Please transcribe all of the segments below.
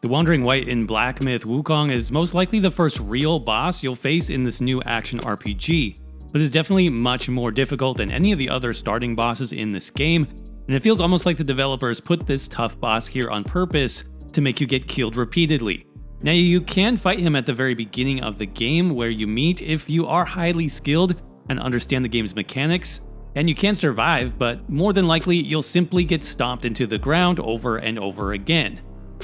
The Wandering Wight in Black Myth Wukong is most likely the first real boss you'll face in this new action RPG, but is definitely much more difficult than any of the other starting bosses in this game, and it feels almost like the developers put this tough boss here on purpose to make you get killed repeatedly. Now you can fight him at the very beginning of the game where you meet if you are highly skilled and understand the game's mechanics, and you can survive, but more than likely you'll simply get stomped into the ground over and over again.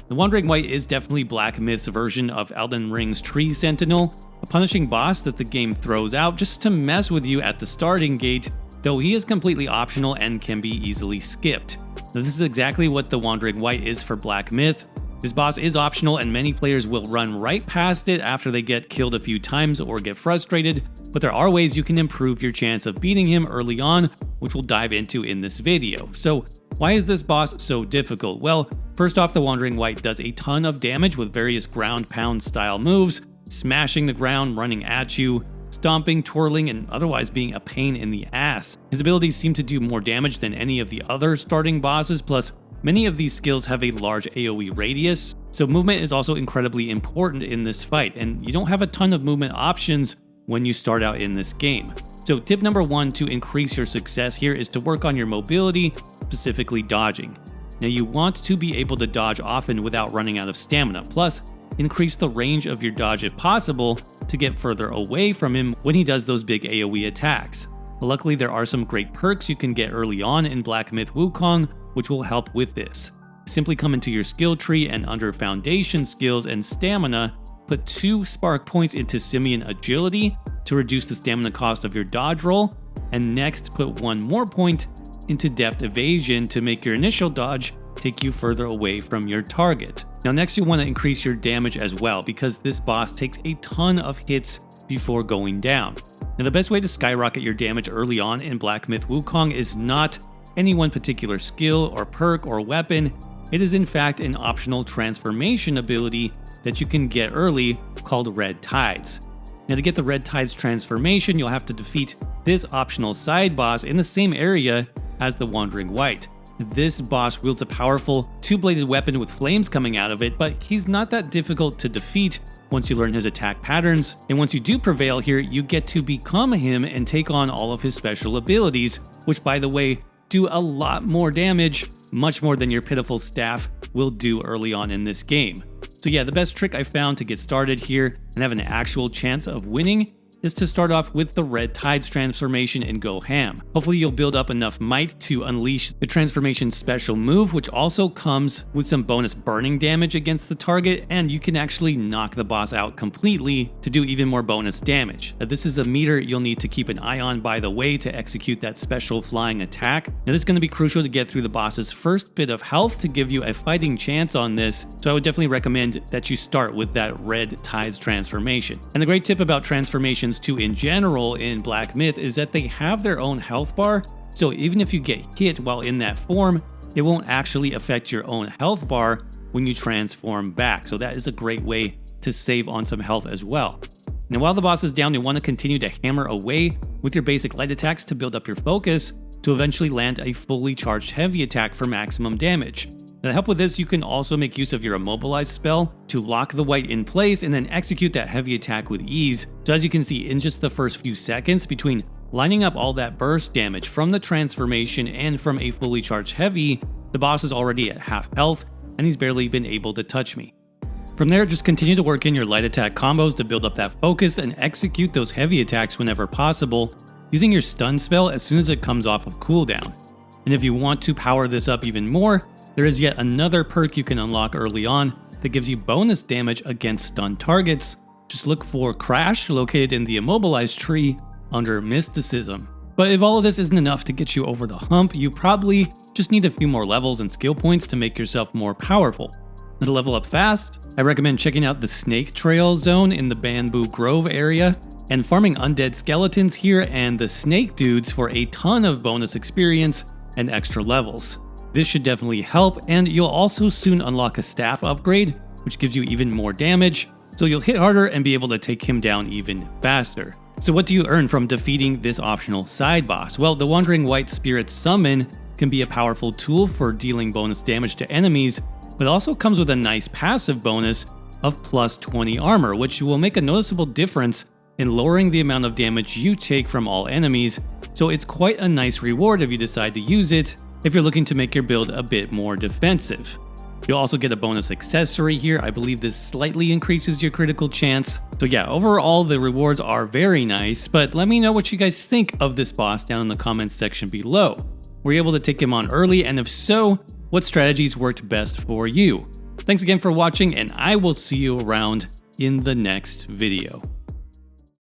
The Wandering Wight is definitely Black Myth's version of Elden Ring's Tree Sentinel, a punishing boss that the game throws out just to mess with you at the starting gate, though he is completely optional and can be easily skipped. Now, this is exactly what the Wandering Wight is for Black Myth. This boss is optional and many players will run right past it after they get killed a few times or get frustrated, but there are ways you can improve your chance of beating him early on, which we'll dive into in this video. So why is this boss so difficult? Well, first off, the Wandering Wight does a ton of damage with various ground pound style moves, smashing the ground, running at you, stomping, twirling, and otherwise being a pain in the ass. His abilities seem to do more damage than any of the other starting bosses, plus many of these skills have a large AoE radius, so movement is also incredibly important in this fight, and you don't have a ton of movement options when you start out in this game. So tip number one to increase your success here is to work on your mobility, specifically dodging. Now you want to be able to dodge often without running out of stamina, plus increase the range of your dodge if possible to get further away from him when he does those big AoE attacks. Luckily, there are some great perks you can get early on in Black Myth Wukong, which will help with this. Simply come into your skill tree and under Foundation Skills and Stamina, put 2 spark points into Simian Agility to reduce the stamina cost of your dodge roll, and next put 1 more point into Deft Evasion to make your initial dodge take you further away from your target. Now next you'll want to increase your damage as well, because this boss takes a ton of hits before going down. Now the best way to skyrocket your damage early on in Black Myth Wukong is not any one particular skill or perk or weapon. It is in fact an optional transformation ability that you can get early called Red Tides. Now to get the Red Tides transformation, you'll have to defeat this optional side boss in the same area as the Wandering Wight. This boss wields a powerful 2-bladed weapon with flames coming out of it, but he's not that difficult to defeat once you learn his attack patterns, and once you do prevail here, you get to become him and take on all of his special abilities, which by the way, do a lot more damage, much more than your pitiful staff will do early on in this game. So yeah, the best trick I found to get started here and have an actual chance of winning is to start off with the Red Tides transformation and go ham. Hopefully you'll build up enough might to unleash the transformation special move, which also comes with some bonus burning damage against the target, and you can actually knock the boss out completely to do even more bonus damage. Now, this is a meter you'll need to keep an eye on, by the way, to execute that special flying attack. Now this is going to be crucial to get through the boss's first bit of health to give you a fighting chance on this, so I would definitely recommend that you start with that Red Tides transformation. And the great tip about transformations too in general in Black Myth is that they have their own health bar, so even if you get hit while in that form, it won't actually affect your own health bar when you transform back, so that is a great way to save on some health as well. Now while the boss is down, you want to continue to hammer away with your basic light attacks to build up your focus to eventually land a fully charged heavy attack for maximum damage. To help with this, you can also make use of your Immobilize spell to lock the wight in place and then execute that heavy attack with ease. So as you can see, in just the first few seconds between lining up all that burst damage from the transformation and from a fully charged heavy, the boss is already at half health and he's barely been able to touch me. From there, just continue to work in your light attack combos to build up that focus and execute those heavy attacks whenever possible, using your stun spell as soon as it comes off of cooldown. And if you want to power this up even more, there is yet another perk you can unlock early on that gives you bonus damage against stunned targets. Just look for Crash, located in the Immobilized tree under Mysticism. But if all of this isn't enough to get you over the hump, you probably just need a few more levels and skill points to make yourself more powerful. And to level up fast, I recommend checking out the Snake Trail zone in the Bamboo Grove area and farming undead skeletons here and the snake dudes for a ton of bonus experience and extra levels. This should definitely help, and you'll also soon unlock a staff upgrade, which gives you even more damage, so you'll hit harder and be able to take him down even faster. So what do you earn from defeating this optional side boss? Well, the Wandering Wight Spirit Summon can be a powerful tool for dealing bonus damage to enemies but it also comes with a nice passive bonus of plus 20 armor, which will make a noticeable difference in lowering the amount of damage you take from all enemies, so it's quite a nice reward if you decide to use it if you're looking to make your build a bit more defensive. You'll also get a bonus accessory here. I believe this slightly increases your critical chance. So yeah, overall the rewards are very nice, but let me know what you guys think of this boss down in the comments section below. Were you able to take him on early, and if so, what strategies worked best for you? Thanks again for watching, and I will see you around in the next video.